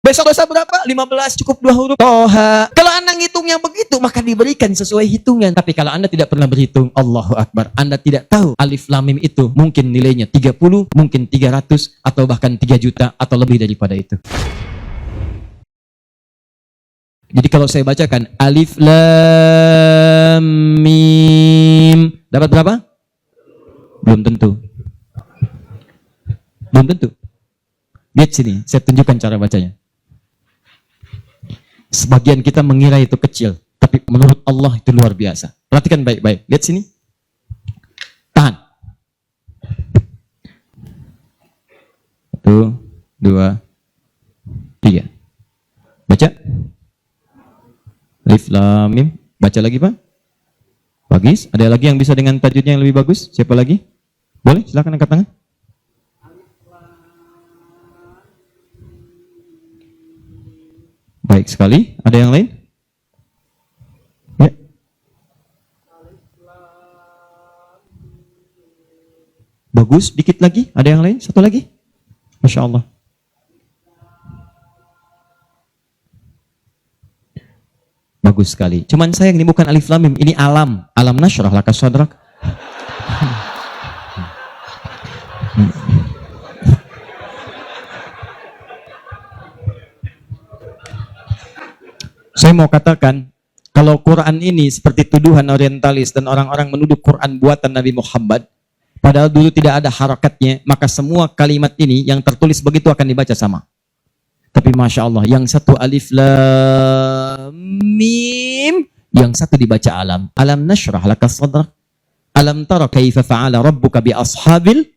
Besok dosa berapa? 15, cukup 2 huruf. Toha. Kalau Anda ngitungnya begitu, maka diberikan sesuai hitungan. Tapi kalau Anda tidak pernah berhitung, Allahu Akbar, Anda tidak tahu alif lam mim itu mungkin nilainya 30, mungkin 300, atau bahkan 3 juta, atau lebih daripada itu. Jadi kalau saya bacakan alif lam mim, dapat berapa? Belum tentu. Belum tentu. Lihat sini, saya tunjukkan cara bacanya. Sebagian kita mengira itu kecil, tapi menurut Allah itu luar biasa. Perhatikan baik-baik. Lihat sini. Tahan. 1, 2, 3. Baca. Alif lam mim. Baca lagi, Pak. Bagus. Ada lagi yang bisa dengan tajwidnya yang lebih bagus? Siapa lagi? Boleh, silakan angkat tangan. Baik sekali. Ada yang lain? Ya. Bagus. Dikit lagi. Ada yang lain? Satu lagi. Masya Allah. Bagus sekali. Cuman sayang ini bukan alif lam mim, ini alam. Alam nasyrah laka sadrak. Saya mau katakan, kalau Quran ini seperti tuduhan orientalis dan orang-orang menuduh Quran buatan Nabi Muhammad, padahal dulu tidak ada harakatnya, maka semua kalimat ini yang tertulis begitu akan dibaca sama. Tapi Masya Allah, yang satu alif lam mim, yang satu dibaca alam. Alam nashrah laka sadrak. Alam tara kaifa fa'ala rabbuka bi ashabil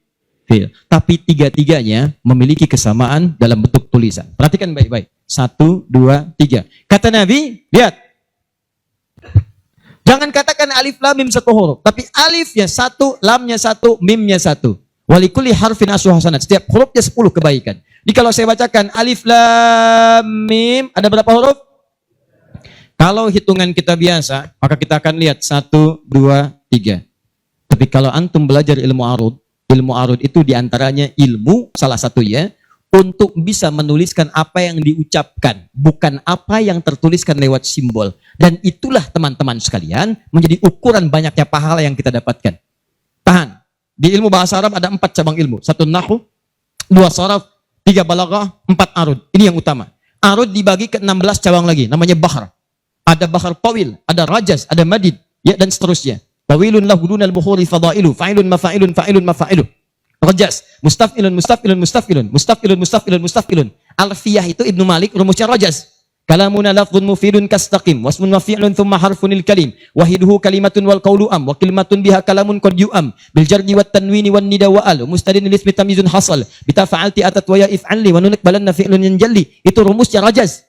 fil. Tapi tiga-tiganya memiliki kesamaan dalam bentuk tulisan. Perhatikan baik-baik. 1, 2, 3. Kata Nabi, lihat. Jangan katakan alif lam mim satu huruf, tapi alifnya 1, lamnya 1, mimnya 1. Walikulli harfin asru hasanat. Setiap hurufnya 10 kebaikan. Jadi kalau saya bacakan alif lam mim, ada berapa huruf? Kalau hitungan kita biasa, maka kita akan lihat 1, 2, 3. Tapi kalau antum belajar ilmu arud itu diantaranya ilmu salah satu ya, untuk bisa menuliskan apa yang diucapkan, bukan apa yang tertuliskan lewat simbol. Dan itulah teman-teman sekalian menjadi ukuran banyaknya pahala yang kita dapatkan. Tahan. Di ilmu bahasa Arab ada 4 cabang ilmu. 1 nahwu, 2 sharaf, 3 balaghah, 4 arud. Ini yang utama. Arud dibagi ke 16 cabang lagi, namanya bahar. Ada bahar tawil, ada rajaz, ada madid, ya, dan seterusnya. Tawilun lahu dunal bukhuri fadailu, fa'ilun mafa'ilun, fa'ilun mafa'ilun. Rajas, mustafilun, mustafilun, mustafilun, mustafilun, mustafilun, mustafilun. Alfiyah itu Ibnu Malik, rumusnya rajas. Kalamuna lafdhun mufidun kastaqim, wasmun mafi'lun thumma harfunil kalim, wahiduhu kalimatun wal qawlu am, wa kalimatun biha kalamun qad yu'am, bil jardi wat tanwini wan nida wa al, mustadin lil ismi tamyizun hasal, bita fa'alti atat wa ya if'alli, wa nunik balanna fi'lun yanjalli. Itu rumusnya rajas.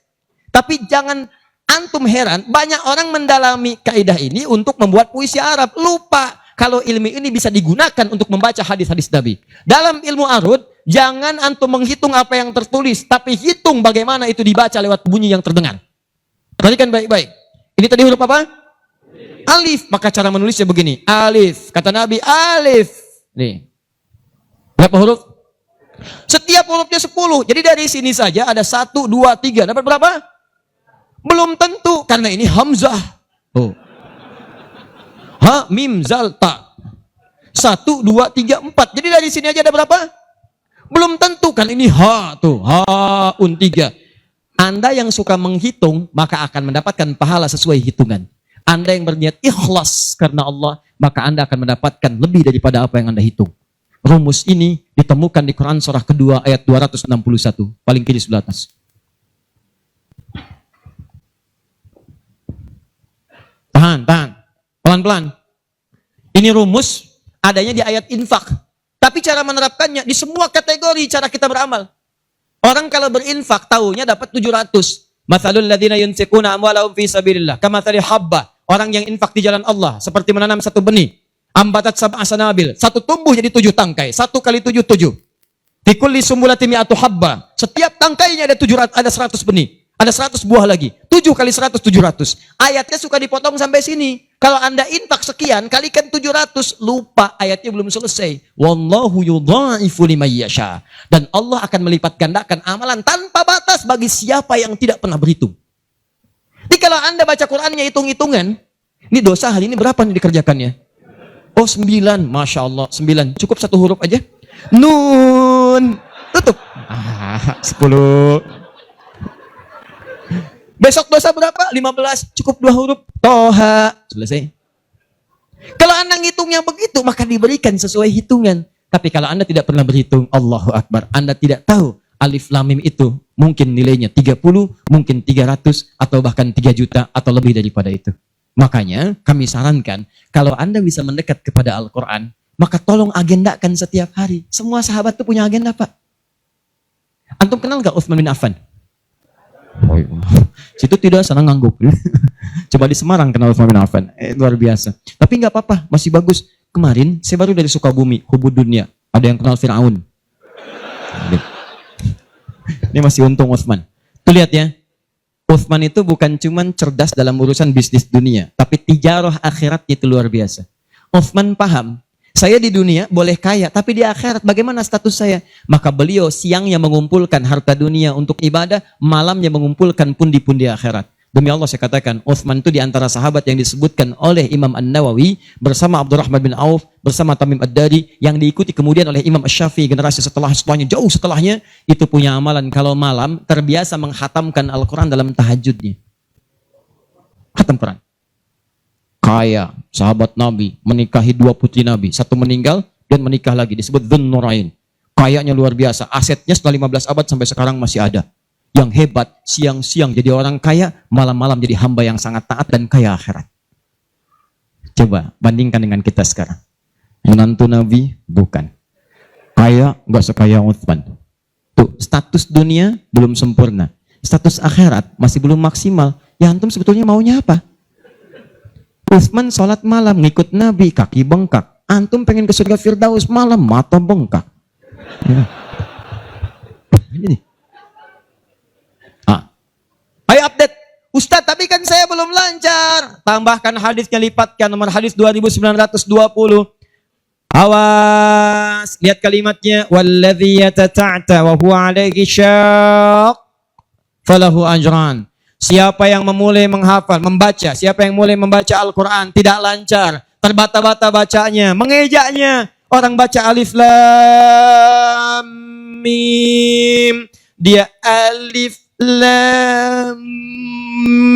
Tapi jangan antum heran, banyak orang mendalami kaidah ini untuk membuat puisi Arab. Lupa kalau ilmu ini bisa digunakan untuk membaca hadis-hadis Nabi. Dalam ilmu arud, jangan antum menghitung apa yang tertulis, tapi hitung bagaimana itu dibaca lewat bunyi yang terdengar. Perhatikan baik-baik. Ini tadi huruf apa? Alif. Maka cara menulisnya begini. Alif. Kata Nabi, alif. Nih. Berapa huruf? Setiap hurufnya 10. Jadi dari sini saja ada 1, 2, 3. Dapat berapa? Belum tentu. Karena ini hamzah. Oh. Ha, mim, zal, ta. 1, 2, 3, 4. Jadi dari sini aja ada berapa? Belum tentu kan ini ha tuh. Ha, un 3. Anda yang suka menghitung, maka akan mendapatkan pahala sesuai hitungan. Anda yang berniat ikhlas karena Allah, maka Anda akan mendapatkan lebih daripada apa yang Anda hitung. Rumus ini ditemukan di Quran surah kedua ayat 261. Paling kiri sebelah atas. Tahan, tahan. Pelan-pelan. Ini rumus adanya di ayat infak. Tapi cara menerapkannya di semua kategori cara kita beramal. Orang kalau berinfak tahunya dapat 700. Mathalul ladzina yunfiquna amwalahum fi sabilillah kamathali habba. Orang yang infak di jalan Allah seperti menanam satu benih. Ambatat sab'a sanabil. Satu tumbuh jadi 7 tangkai. 1 kali 7, 7. Fi kulli sumbulatin mi'atu habba. Setiap tangkainya ada 100 benih. Ada 100 buah lagi. 7 kali 100, 700. Ayatnya suka dipotong sampai sini. Kalau Anda infak sekian, kalikan 700. Lupa, ayatnya belum selesai. Wallahu yudha'ifu liman yasha. Dan Allah akan melipat gandakan amalan tanpa batas bagi siapa yang tidak pernah berhitung. Jadi kalau Anda baca Qur'annya hitung-hitungan, ini dosa hari ini berapa nih dikerjakannya? Oh 9, Masya Allah, 9. Cukup satu huruf aja. Nun. Tutup. 10. Besok dosa berapa? 15. Cukup 2 huruf. Toha. Selesai. Kalau Anda ngitungnya begitu, maka diberikan sesuai hitungan. Tapi kalau Anda tidak pernah berhitung, Allahu Akbar. Anda tidak tahu alif lam mim itu mungkin nilainya 30, mungkin 300, atau bahkan 3 juta, atau lebih daripada itu. Makanya kami sarankan, kalau Anda bisa mendekat kepada Al-Quran, maka tolong agendakan setiap hari. Semua sahabat itu punya agenda, Pak. Antum kenal gak Utsman bin Affan? Oh, iya. Situ tidak sana ngangguk. Coba di Semarang kenal Utsman bin Affan. Luar biasa. Tapi nggak apa-apa, masih bagus. Kemarin saya baru dari Sukabumi, Hubud Dunia. Ada yang kenal Fir'aun. Ini masih untung Utsman. Tuh lihat ya. Utsman itu bukan cuman cerdas dalam urusan bisnis dunia, tapi tijarah akhirat itu luar biasa. Utsman paham, saya di dunia boleh kaya, tapi di akhirat bagaimana status saya? Maka beliau siangnya mengumpulkan harta dunia untuk ibadah, malamnya mengumpulkan pundi-pundi akhirat. Demi Allah saya katakan, Utsman itu di antara sahabat yang disebutkan oleh Imam An-Nawawi bersama Abdurrahman bin Auf, bersama Tamim Ad-Dari, yang diikuti kemudian oleh Imam Asy-Syafi'i generasi setelahnya, jauh setelahnya, itu punya amalan kalau malam terbiasa menghatamkan Al-Quran dalam tahajudnya. Khatam Quran. Kaya, sahabat Nabi, menikahi 2 putri Nabi. Satu meninggal dan menikah lagi. Disebut Dzun Nurain. Kayanya luar biasa. Asetnya setelah 15 abad sampai sekarang masih ada. Yang hebat, siang-siang jadi orang kaya, malam-malam jadi hamba yang sangat taat dan kaya akhirat. Coba bandingkan dengan kita sekarang. Menantu Nabi, bukan. Kaya, nggak sekaya Utsman. Tuh, status dunia belum sempurna. Status akhirat masih belum maksimal. Ya antum sebetulnya maunya apa? Utsman sholat malam, ngikut Nabi, kaki bengkak. Antum pengen ke surga Firdaus malam, mata bengkak. Ya. Ini. Ayo update. Ustadz, tapi kan saya belum lancar. Tambahkan hadisnya, lipatkan nomor hadis 2920. Awas, lihat kalimatnya. Walladzi yatata'ta wa huwa 'alaihi syaq falahu ajran. Siapa yang memulai menghafal, membaca, siapa yang mulai membaca Al-Quran tidak lancar, terbata-bata bacanya, mengejaknya. Orang baca alif lam mim, dia alif lam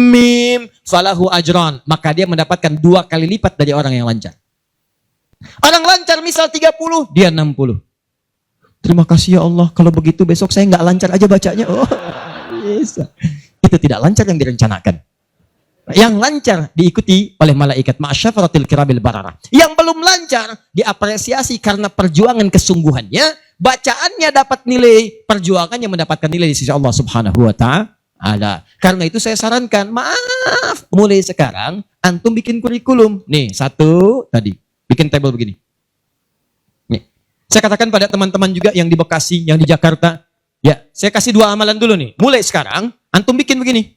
mim falahu ajran, maka dia mendapatkan 2 kali lipat dari orang yang lancar. Orang lancar misal 30, dia 60. Terima kasih ya Allah, kalau begitu besok saya nggak lancar aja bacanya. Oh, bisa. Itu tidak lancar yang direncanakan. Yang lancar diikuti oleh malaikat ma'asyafaratil kirabil barara. Yang belum lancar diapresiasi karena perjuangan kesungguhannya, bacaannya dapat nilai, perjuangannya mendapatkan nilai di sisi Allah Subhanahu wa ta'ala. Karena itu saya sarankan, maaf, mulai sekarang antum bikin kurikulum. Nih, satu tadi, bikin tabel begini. Nih, saya katakan pada teman-teman juga yang di Bekasi, yang di Jakarta, ya, saya kasih 2 amalan dulu nih. Mulai sekarang antum bikin begini.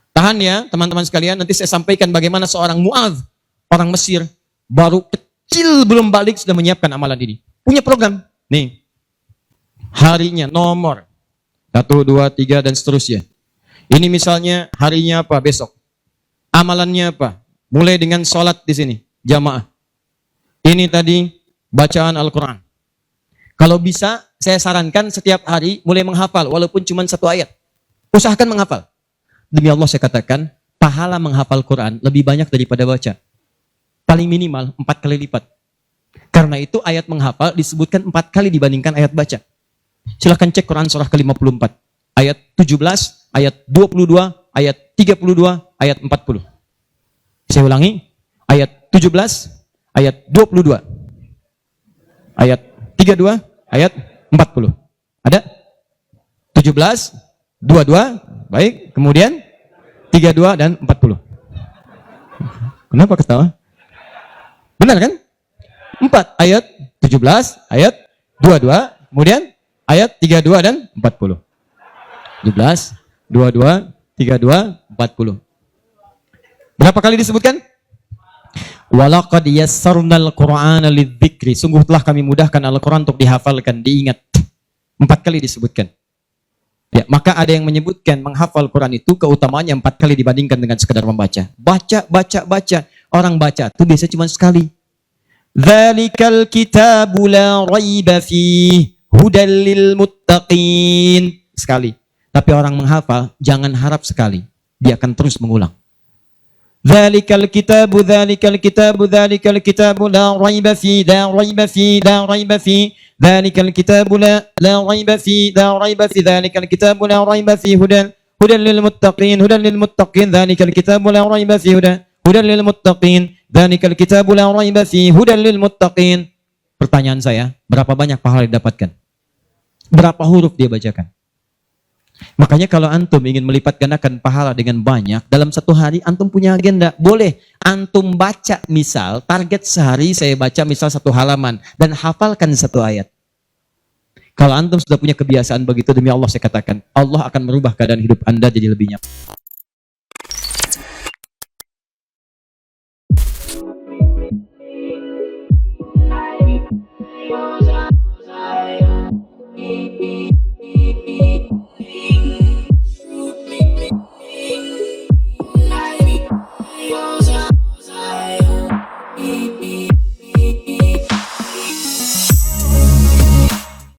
Tahan ya teman-teman sekalian, nanti saya sampaikan bagaimana seorang Mu'adz, orang Mesir, baru kecil belum balik sudah menyiapkan amalan ini. Punya program. Nih, harinya nomor 1, 2, 3 dan seterusnya. Ini misalnya harinya apa besok. Amalannya apa? Mulai dengan sholat di sini, jamaah. Ini tadi bacaan Al-Quran. Kalau bisa, saya sarankan setiap hari mulai menghafal, walaupun cuma 1 ayat. Usahakan menghafal. Demi Allah saya katakan, pahala menghafal Quran lebih banyak daripada baca. Paling minimal 4 kali lipat. Karena itu ayat menghafal disebutkan 4 kali dibandingkan ayat baca. Silahkan cek Quran surah ke-54. Ayat 17, ayat 22, ayat 32, ayat 40. Saya ulangi. Ayat 17, ayat 22. Ayat 32, ayat 40. Ada? 17, 22, baik. Kemudian 32 dan 40. Kenapa ketawa? Benar kan? 4 ayat 17, ayat 22, kemudian ayat 32 dan 40. 17, 22, 32, 40. Berapa kali disebutkan? Walaqad yassarnal Qur'ana lidzikri. Sungguh telah kami mudahkan Al-Quran untuk dihafalkan, diingat. 4 kali disebutkan. Ya, maka ada yang menyebutkan menghafal Quran itu keutamaannya 4 kali dibandingkan dengan sekadar membaca. Baca. Orang baca itu biasanya cuma sekali. Dzalikal kitabu la raiba fihi hudal lil muttaqin. Sekali. Tapi orang menghafal jangan harap sekali. Dia akan terus mengulang. Dzalikal kitabu la raiba fihi la raiba fihi Dzalikal kitabu la raiba fihi Dzalikal kitabu la raiba fihi hudan lil muttaqin Dzalikal kitabu la raiba fihi hudan lil muttaqin Dzalikal kitabu la raiba fihi hudan lil muttaqin. Pertanyaan saya, berapa banyak pahala didapatkan? Berapa huruf dia bacakan? Makanya kalau antum ingin melipat gandakan pahala dengan banyak, dalam satu hari antum punya agenda. Boleh antum baca, misal target sehari saya baca misal 1 halaman dan hafalkan 1 ayat. Kalau antum sudah punya kebiasaan begitu, demi Allah saya katakan, Allah akan merubah keadaan hidup Anda jadi lebih nyaman.